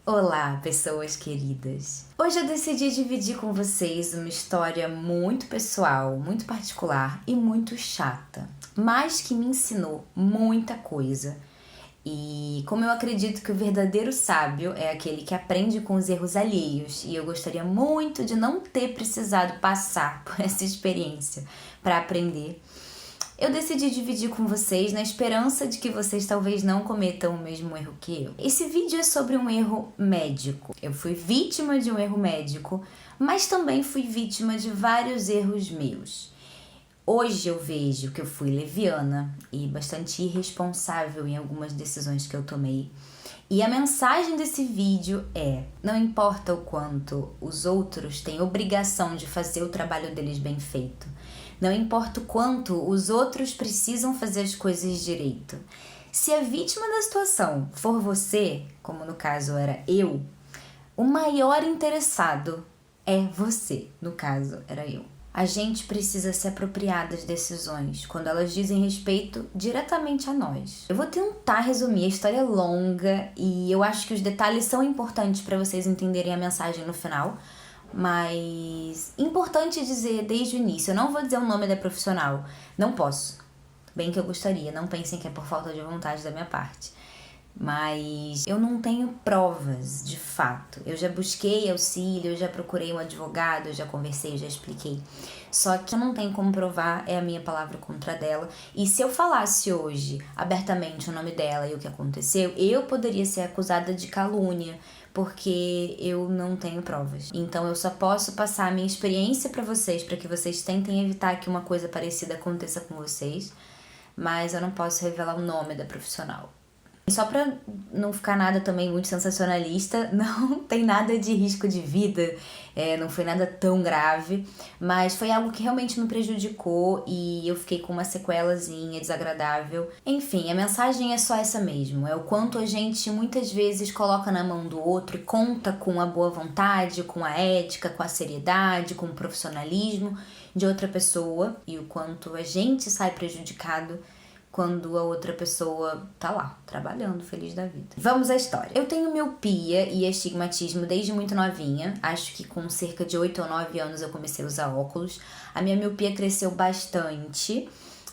Olá, pessoas queridas! Hoje eu decidi dividir com vocês uma história muito pessoal, muito particular e muito chata, mas que me ensinou muita coisa. E como eu acredito que o verdadeiro sábio é aquele que aprende com os erros alheios, e eu gostaria muito de não ter precisado passar por essa experiência para aprender, eu decidi dividir com vocês na esperança de que vocês talvez não cometam o mesmo erro que eu. Esse vídeo é sobre um erro médico. Eu fui vítima de um erro médico, mas também fui vítima de vários erros meus. Hoje eu vejo que eu fui leviana e bastante irresponsável em algumas decisões que eu tomei. E a mensagem desse vídeo é: não importa o quanto os outros têm obrigação de fazer o trabalho deles bem feito. Não importa o quanto os outros precisam fazer as coisas direito. Se a vítima da situação for você, como no caso era eu, o maior interessado é você, no caso era eu. A gente precisa se apropriar das decisões quando elas dizem respeito diretamente a nós. Eu vou tentar resumir, a história é longa e eu acho que os detalhes são importantes para vocês entenderem a mensagem no final. Mas importante dizer desde o início, eu não vou dizer o nome da profissional, não posso, bem que eu gostaria, não pensem que é por falta de vontade da minha parte, mas eu não tenho provas de fato. Eu já busquei auxílio, eu já procurei um advogado, eu já conversei, eu já expliquei, só que eu não tenho como provar, é a minha palavra contra a dela. E se eu falasse hoje abertamente o nome dela e o que aconteceu, eu poderia ser acusada de calúnia, porque eu não tenho provas. Então eu só posso passar a minha experiência para vocês, para que vocês tentem evitar que uma coisa parecida aconteça com vocês, mas eu não posso revelar o nome da profissional. E só pra não ficar nada também muito sensacionalista, não tem nada de risco de vida, não foi nada tão grave, mas foi algo que realmente me prejudicou e eu fiquei com uma sequelazinha desagradável. Enfim, a mensagem é só essa mesmo, é o quanto a gente muitas vezes coloca na mão do outro e conta com a boa vontade, com a ética, com a seriedade, com o profissionalismo de outra pessoa e o quanto a gente sai prejudicado quando a outra pessoa tá lá, trabalhando, feliz da vida. Vamos à história. Eu tenho miopia e astigmatismo desde muito novinha. Acho que com cerca de 8 ou 9 anos eu comecei a usar óculos. A minha miopia cresceu bastante.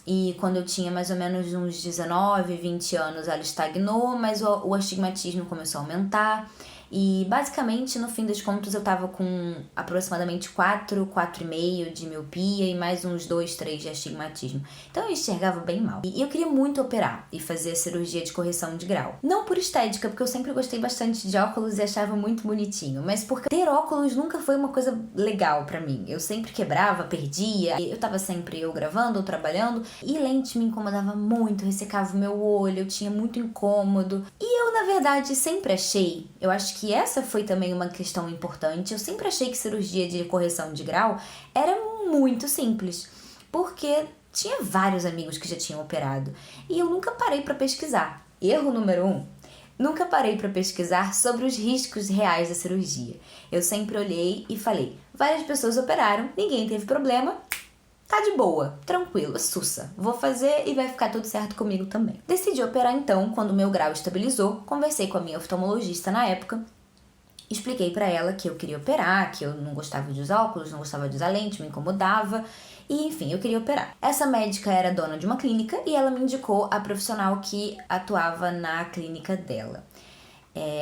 E quando eu tinha mais ou menos uns 19, 20 anos, ela estagnou, mas o astigmatismo começou a aumentar. E basicamente, no fim das contas, eu tava com aproximadamente 4,5 de miopia e mais uns 2, 3 de astigmatismo. Então eu enxergava bem mal. E eu queria muito operar e fazer a cirurgia de correção de grau. Não por estética, porque eu sempre gostei bastante de óculos e achava muito bonitinho, mas porque ter óculos nunca foi uma coisa legal pra mim. Eu sempre quebrava, perdia, eu tava sempre eu gravando ou trabalhando e lente me incomodava muito, ressecava o meu olho, eu tinha muito incômodo. E eu, na verdade, sempre achei, eu acho que essa foi também uma questão importante. Eu sempre achei que cirurgia de correção de grau era muito simples, porque tinha vários amigos que já tinham operado e eu nunca parei para pesquisar. Erro número 1. Nunca parei para pesquisar sobre os riscos reais da cirurgia. Eu sempre olhei e falei: várias pessoas operaram, ninguém teve problema, tá de boa, tranquilo, sussa. Vou fazer e vai ficar tudo certo comigo também. Decidi operar então, quando meu grau estabilizou, conversei com a minha oftalmologista na época, expliquei pra ela que eu queria operar, que eu não gostava de usar óculos, não gostava de usar lente, me incomodava, e enfim, eu queria operar. Essa médica era dona de uma clínica e ela me indicou a profissional que atuava na clínica dela.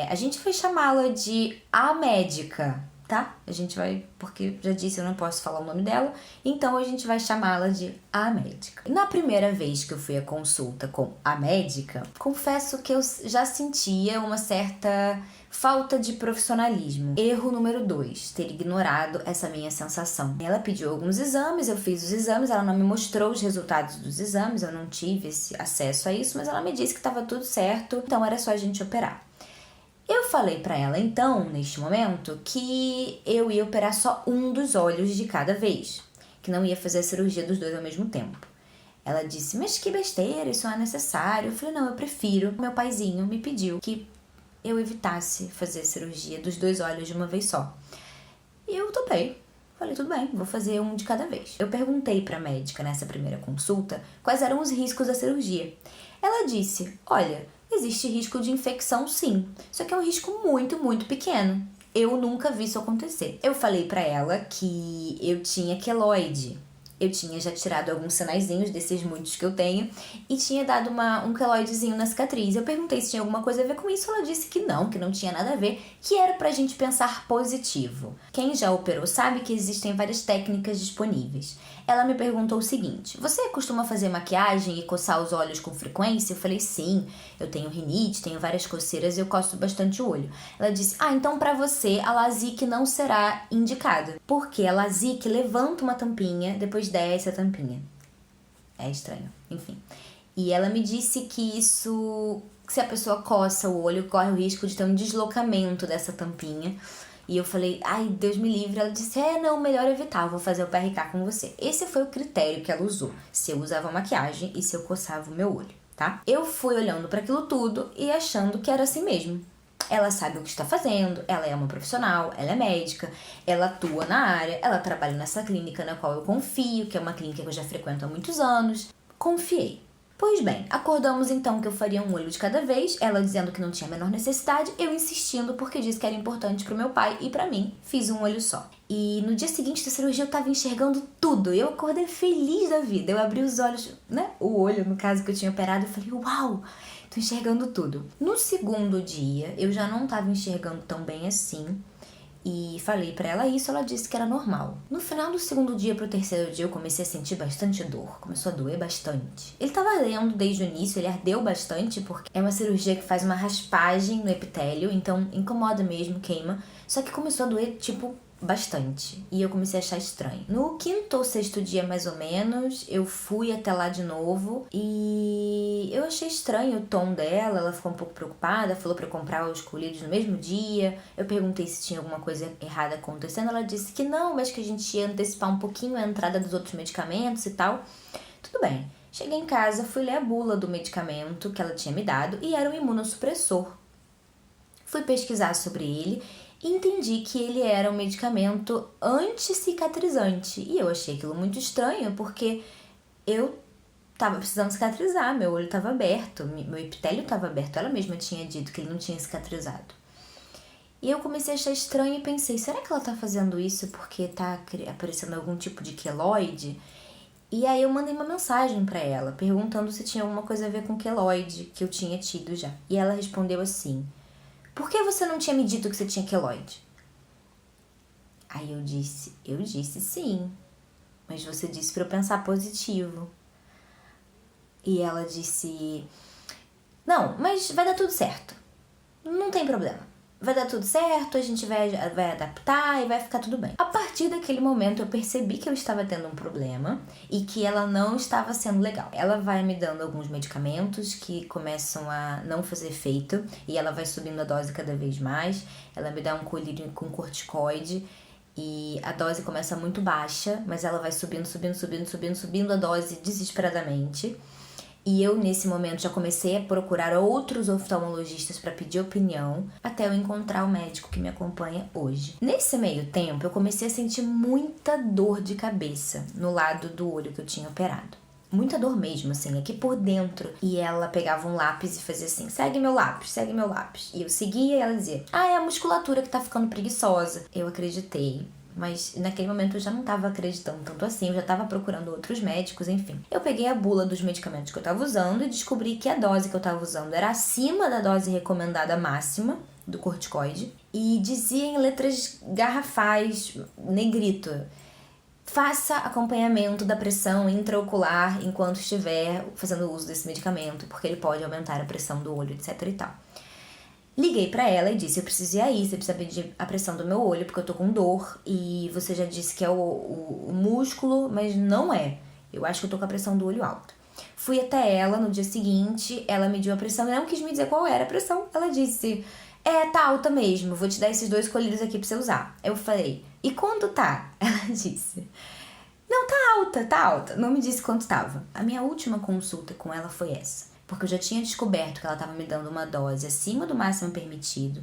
A gente foi chamá-la de a médica, tá? A gente vai, porque já disse, eu não posso falar o nome dela, então a gente vai chamá-la de a médica. Na primeira vez que eu fui à consulta com a médica, confesso que eu já sentia uma certa falta de profissionalismo. Erro número 2, ter ignorado essa minha sensação. Ela pediu alguns exames, eu fiz os exames, ela não me mostrou os resultados dos exames, eu não tive esse acesso a isso, mas ela me disse que estava tudo certo, então era só a gente operar. Eu falei pra ela então, neste momento, que eu ia operar só um dos olhos de cada vez, que não ia fazer a cirurgia dos dois ao mesmo tempo. Ela disse: mas que besteira, isso não é necessário. Eu falei: não, eu prefiro. Meu paizinho me pediu que eu evitasse fazer a cirurgia dos dois olhos de uma vez só. E eu topei. Falei: tudo bem, vou fazer um de cada vez. Eu perguntei pra médica nessa primeira consulta quais eram os riscos da cirurgia. Ela disse: olha, Existe risco de infecção, sim. Só que é um risco muito, muito pequeno. Eu nunca vi isso acontecer. Eu falei pra ela que eu tinha queloide. Eu tinha já tirado alguns sinaizinhos desses muitos que eu tenho e tinha dado um queloidezinho na cicatriz. Eu perguntei se tinha alguma coisa a ver com isso, ela disse que não tinha nada a ver, que era pra gente pensar positivo. Quem já operou sabe que existem várias técnicas disponíveis. Ela me perguntou o seguinte: você costuma fazer maquiagem e coçar os olhos com frequência? Eu falei, sim, eu tenho rinite, tenho várias coceiras e eu coço bastante o olho. Ela disse, então pra você a Lasik não será indicada, porque a Lasik levanta uma tampinha, depois desce a tampinha. É estranho, enfim. E ela me disse que isso, se a pessoa coça o olho, corre o risco de ter um deslocamento dessa tampinha. E eu falei, ai, Deus me livre. Ela disse, não, melhor evitar, eu vou fazer o PRK com você. Esse foi o critério que ela usou, se eu usava maquiagem e se eu coçava o meu olho, tá? Eu fui olhando para aquilo tudo e achando que era assim mesmo. Ela sabe o que está fazendo, ela é uma profissional, ela é médica, ela atua na área, ela trabalha nessa clínica na qual eu confio, que é uma clínica que eu já frequento há muitos anos. Confiei. Pois bem, acordamos então que eu faria um olho de cada vez, ela dizendo que não tinha a menor necessidade, eu insistindo porque disse que era importante pro meu pai e pra mim, fiz um olho só. E no dia seguinte da cirurgia eu tava enxergando tudo, eu acordei feliz da vida, eu abri os olhos, o olho no caso que eu tinha operado, eu falei, uau, tô enxergando tudo. No segundo dia, eu já não tava enxergando tão bem assim, e falei pra ela isso, ela disse que era normal. No final do segundo dia pro terceiro dia eu comecei a sentir bastante dor, começou a doer bastante. Ele tava ardendo desde o início, ele ardeu bastante porque é uma cirurgia que faz uma raspagem no epitélio, então incomoda mesmo, queima. Só que começou a doer, bastante. E eu comecei a achar estranho. No quinto ou sexto dia, mais ou menos, eu fui até lá de novo e eu achei estranho o tom dela. Ela ficou um pouco preocupada, falou pra eu comprar os colírios no mesmo dia. Eu perguntei se tinha alguma coisa errada acontecendo. Ela disse que não, mas que a gente ia antecipar um pouquinho a entrada dos outros medicamentos e tal. Tudo bem. Cheguei em casa, fui ler a bula do medicamento que ela tinha me dado e era um imunossupressor. Fui pesquisar sobre ele e entendi que ele era um medicamento anti-cicatrizante. E eu achei aquilo muito estranho, porque eu tava precisando cicatrizar, meu olho estava aberto, meu epitélio estava aberto. Ela mesma tinha dito que ele não tinha cicatrizado. E eu comecei a achar estranho e pensei, será que ela tá fazendo isso porque tá aparecendo algum tipo de queloide? E aí eu mandei uma mensagem pra ela, perguntando se tinha alguma coisa a ver com queloide que eu tinha tido já. E ela respondeu assim: por que você não tinha me dito que você tinha queloide? Aí eu disse sim, mas você disse pra eu pensar positivo. E ela disse, não, mas vai dar tudo certo, não tem problema. Vai dar tudo certo, a gente vai adaptar e vai ficar tudo bem. A partir daquele momento eu percebi que eu estava tendo um problema e que ela não estava sendo legal. Ela vai me dando alguns medicamentos que começam a não fazer efeito e ela vai subindo a dose cada vez mais. Ela me dá um colírio com corticoide e a dose começa muito baixa, mas ela vai subindo a dose desesperadamente. E eu, nesse momento, já comecei a procurar outros oftalmologistas para pedir opinião, até eu encontrar o médico que me acompanha hoje. Nesse meio tempo, eu comecei a sentir muita dor de cabeça no lado do olho que eu tinha operado. Muita dor mesmo, assim, aqui por dentro. E ela pegava um lápis e fazia assim, segue meu lápis, segue meu lápis. E eu seguia e ela dizia, é a musculatura que tá ficando preguiçosa. Eu acreditei. Mas naquele momento eu já não estava acreditando tanto assim, eu já estava procurando outros médicos, enfim. Eu peguei a bula dos medicamentos que eu estava usando e descobri que a dose que eu estava usando era acima da dose recomendada máxima do corticoide. E dizia em letras garrafais, negrito, faça acompanhamento da pressão intraocular enquanto estiver fazendo uso desse medicamento, porque ele pode aumentar a pressão do olho, etc e tal. Liguei pra ela e disse, eu preciso ir aí, você precisa medir a pressão do meu olho, porque eu tô com dor, e você já disse que é o músculo, mas não é. Eu acho que eu tô com a pressão do olho alta. Fui até ela no dia seguinte, ela mediu a pressão e não quis me dizer qual era a pressão. Ela disse, tá alta mesmo, vou te dar esses 2 colírios aqui pra você usar. Eu falei, e quanto tá? Ela disse, não, tá alta. Não me disse quanto tava. A minha última consulta com ela foi essa. Porque eu já tinha descoberto que ela estava me dando uma dose acima do máximo permitido.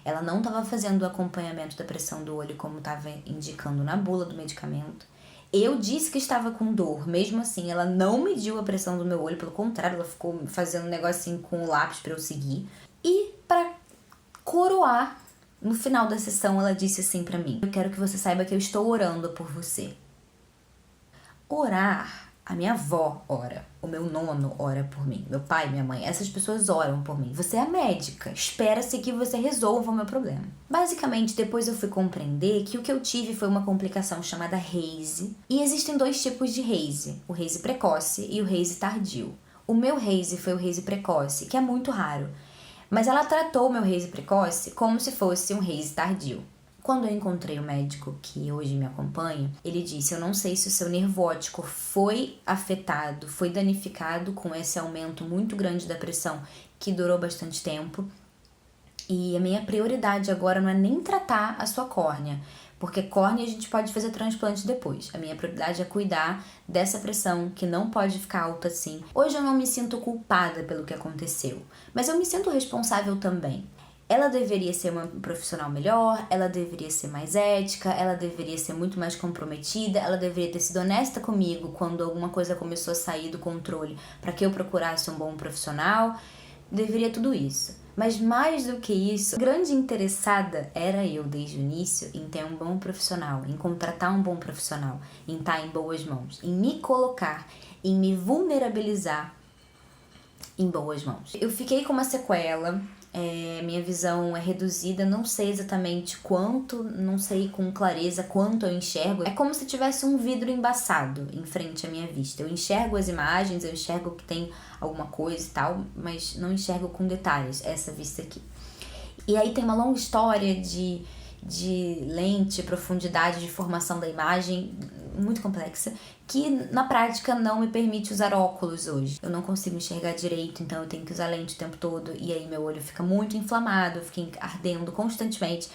Ela não estava fazendo o acompanhamento da pressão do olho como estava indicando na bula do medicamento. Eu disse que estava com dor, mesmo assim ela não mediu a pressão do meu olho, pelo contrário, ela ficou fazendo um negocinho com o lápis para eu seguir. E para coroar, no final da sessão ela disse assim para mim: eu quero que você saiba que eu estou orando por você. Orar, a minha avó ora, o meu nono ora por mim, meu pai, minha mãe, essas pessoas oram por mim. Você é a médica, espera-se que você resolva o meu problema. Basicamente, depois eu fui compreender que o que eu tive foi uma complicação chamada Haze, e existem 2 tipos de Haze, o Haze precoce e o Haze tardio. O meu Haze foi o Haze precoce, que é muito raro, mas ela tratou o meu Haze precoce como se fosse um Haze tardio. Quando eu encontrei o médico que hoje me acompanha, ele disse: eu não sei se o seu nervo óptico foi afetado, foi danificado com esse aumento muito grande da pressão que durou bastante tempo. E a minha prioridade agora não é nem tratar a sua córnea, porque córnea a gente pode fazer transplante depois. A minha prioridade é cuidar dessa pressão que não pode ficar alta assim. Hoje eu não me sinto culpada pelo que aconteceu, mas eu me sinto responsável também. Ela deveria ser uma profissional melhor, ela deveria ser mais ética, ela deveria ser muito mais comprometida, ela deveria ter sido honesta comigo quando alguma coisa começou a sair do controle para que eu procurasse um bom profissional. Deveria tudo isso. Mas mais do que isso, a grande interessada era eu desde o início em ter um bom profissional, em contratar um bom profissional, em estar em boas mãos, em me colocar, em me vulnerabilizar em boas mãos. Eu fiquei com uma sequela. Minha visão é reduzida, não sei exatamente quanto, não sei com clareza quanto eu enxergo. É como se tivesse um vidro embaçado em frente à minha vista. Eu enxergo as imagens, eu enxergo que tem alguma coisa e tal, mas não enxergo com detalhes essa vista aqui. E aí tem uma longa história de lente, profundidade de formação da imagem, muito complexa, que na prática não me permite usar óculos hoje. Eu não consigo enxergar direito, então eu tenho que usar lente o tempo todo, e aí meu olho fica muito inflamado, fica ardendo constantemente.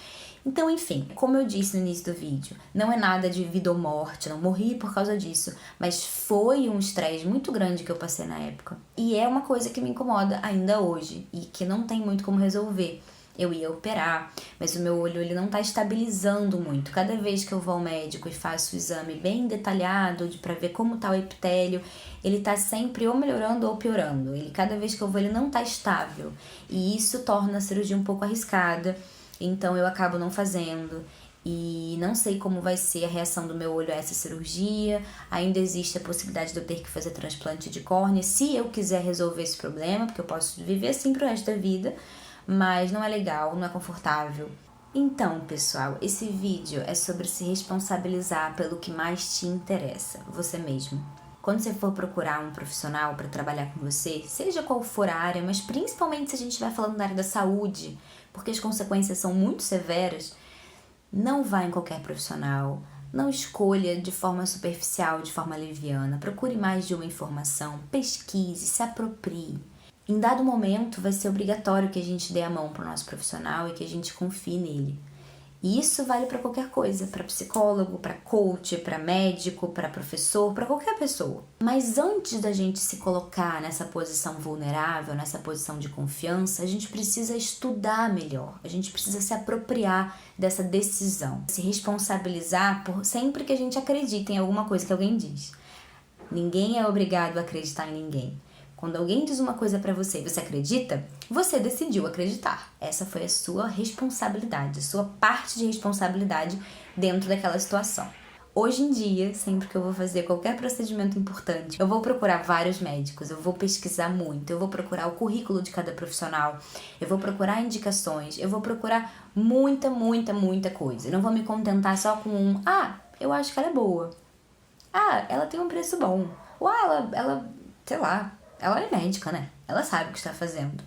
Então, enfim, como eu disse no início do vídeo, não é nada de vida ou morte, não morri por causa disso, mas foi um estresse muito grande que eu passei na época. E é uma coisa que me incomoda ainda hoje, e que não tem muito como resolver. Eu ia operar, mas o meu olho ele não tá estabilizando muito. Cada vez que eu vou ao médico e faço o exame bem detalhado para ver como tá o epitélio, ele tá sempre ou melhorando ou piorando. Cada vez que eu vou, ele não tá estável. E isso torna a cirurgia um pouco arriscada, então eu acabo não fazendo. E não sei como vai ser a reação do meu olho a essa cirurgia. Ainda existe a possibilidade de eu ter que fazer transplante de córnea, se eu quiser resolver esse problema, porque eu posso viver assim pro resto da vida. Mas não é legal, não é confortável. Então, pessoal, esse vídeo é sobre se responsabilizar pelo que mais te interessa, você mesmo. Quando você for procurar um profissional para trabalhar com você, seja qual for a área, mas principalmente se a gente estiver falando da área da saúde, porque as consequências são muito severas, não vá em qualquer profissional, não escolha de forma superficial, de forma leviana, procure mais de uma informação, pesquise, se aproprie. Em dado momento, vai ser obrigatório que a gente dê a mão para o nosso profissional e que a gente confie nele. E isso vale para qualquer coisa, para psicólogo, para coach, para médico, para professor, para qualquer pessoa. Mas antes da gente se colocar nessa posição vulnerável, nessa posição de confiança, a gente precisa estudar melhor, a gente precisa se apropriar dessa decisão, se responsabilizar por sempre que a gente acredita em alguma coisa que alguém diz. Ninguém é obrigado a acreditar em ninguém. Quando alguém diz uma coisa pra você e você acredita, você decidiu acreditar. Essa foi a sua responsabilidade, a sua parte de responsabilidade dentro daquela situação. Hoje em dia, sempre que eu vou fazer qualquer procedimento importante, eu vou procurar vários médicos, eu vou pesquisar muito, eu vou procurar o currículo de cada profissional, eu vou procurar indicações, eu vou procurar muita coisa. Eu não vou me contentar só com eu acho que ela é boa. Ela tem um preço bom. Ou ela sei lá, ela é médica, né? Ela sabe o que está fazendo.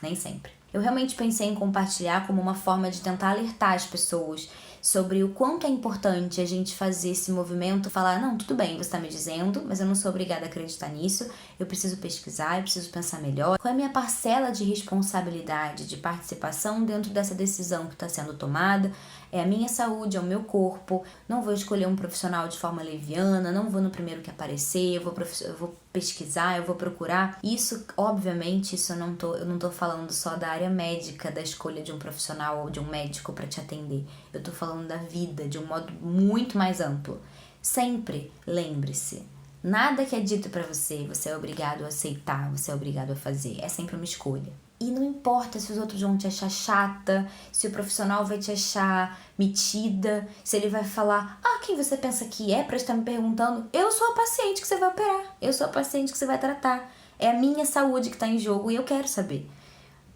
Nem sempre. Eu realmente pensei em compartilhar como uma forma de tentar alertar as pessoas sobre o quanto é importante a gente fazer esse movimento, falar, não, tudo bem, você está me dizendo, mas eu não sou obrigada a acreditar nisso, eu preciso pesquisar, eu preciso pensar melhor. Qual é a minha parcela de responsabilidade, de participação dentro dessa decisão que está sendo tomada? É a minha saúde, é o meu corpo, não vou escolher um profissional de forma leviana, não vou no primeiro que aparecer, eu vou pesquisar, eu vou procurar. Isso, obviamente, eu não tô falando só da área médica, da escolha de um profissional ou de um médico para te atender. Eu tô falando da vida, de um modo muito mais amplo. Sempre lembre-se, nada que é dito pra você, você é obrigado a aceitar, você é obrigado a fazer. É sempre uma escolha. E não importa se os outros vão te achar chata, se o profissional vai te achar metida, se ele vai falar, quem você pensa que é pra estar me perguntando? Eu sou a paciente que você vai operar, eu sou a paciente que você vai tratar. É a minha saúde que tá em jogo e eu quero saber.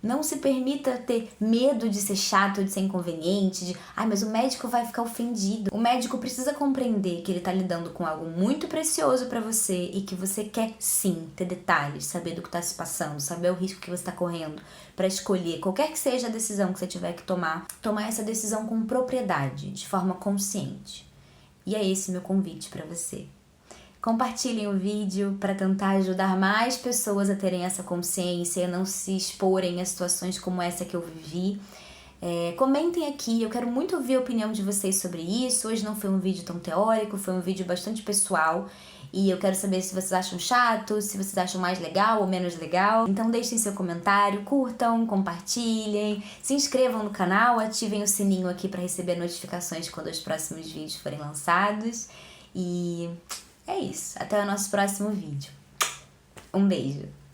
Não se permita ter medo de ser chato, de ser inconveniente, mas o médico vai ficar ofendido. O médico precisa compreender que ele tá lidando com algo muito precioso pra você e que você quer sim ter detalhes, saber do que tá se passando, saber o risco que você tá correndo pra escolher qualquer que seja a decisão que você tiver que tomar essa decisão com propriedade, de forma consciente. E é esse meu convite pra você. Compartilhem o vídeo para tentar ajudar mais pessoas a terem essa consciência e a não se exporem a situações como essa que eu vivi. Comentem aqui, eu quero muito ouvir a opinião de vocês sobre isso. Hoje não foi um vídeo tão teórico, foi um vídeo bastante pessoal. E eu quero saber se vocês acham chato, se vocês acham mais legal ou menos legal. Então deixem seu comentário, curtam, compartilhem, se inscrevam no canal, ativem o sininho aqui para receber notificações quando os próximos vídeos forem lançados. E é isso, até o nosso próximo vídeo. Um beijo!